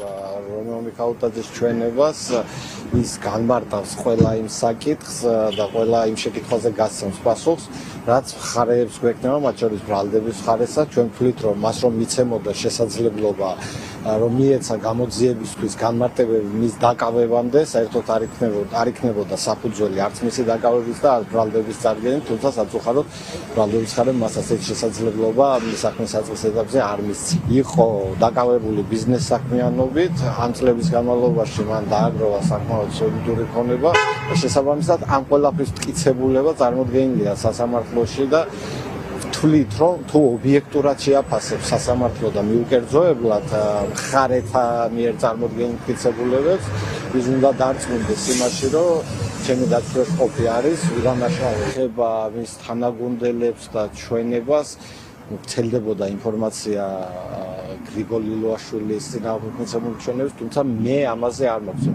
რომეო მიქაუტაძის ჩვენებას ის განმარტავს ყველა იმ საკითხს და ყველა იმ შეკითხვაზე გასცემს პასუხს, რაც მხარეებს გვექნება, მათ შორის ბრალდების მხარესაც, ჩვენ ვთვლით, რომ მას რომ მიცემოდა შესაძლებლობა რომ მიეცა გამოძიებისთვის განმარტებები მის დაკავებამდე, საერთოდ არ იქნებოდა საფუძველი არც მისი დაკავების და არც ბრალდების წარდგენით, თუმცა საწუხაროდ ბრალდების მხარემ მასაც ეს შესაძლებლობა მის საქმის საწყის ეტაპზე არ მისცა. იყო დაკავებული ბიზნეს საქმიანობით, ამ წლების განმავლობაში მან დააგროვა საკმაოდ სოლიდური ქონება და შესაბამისად ამ ყველაფრის მტკიცებულება წარმოდგენილია სასამართლოში და თვლით, რომ თუ ობიექტურად შეაფასებს სასამართლო და მიუკერძოებლად მხარეთა მიერ წარმოდგენილ მტკიცებულებებს, ის უნდა დარწმუნდეს იმაში, რომ ჩემი დაცვის ყოფი არის, ურანაშაულება მის თანაგუნდელებს და ჩვენებას ვრცელდებოდა ინფორმაცია გრიგოლ ილუაშვილის წინააღმდეგ მიცემული ჩვენების, თუმცა მე ამაზე არ მაქვს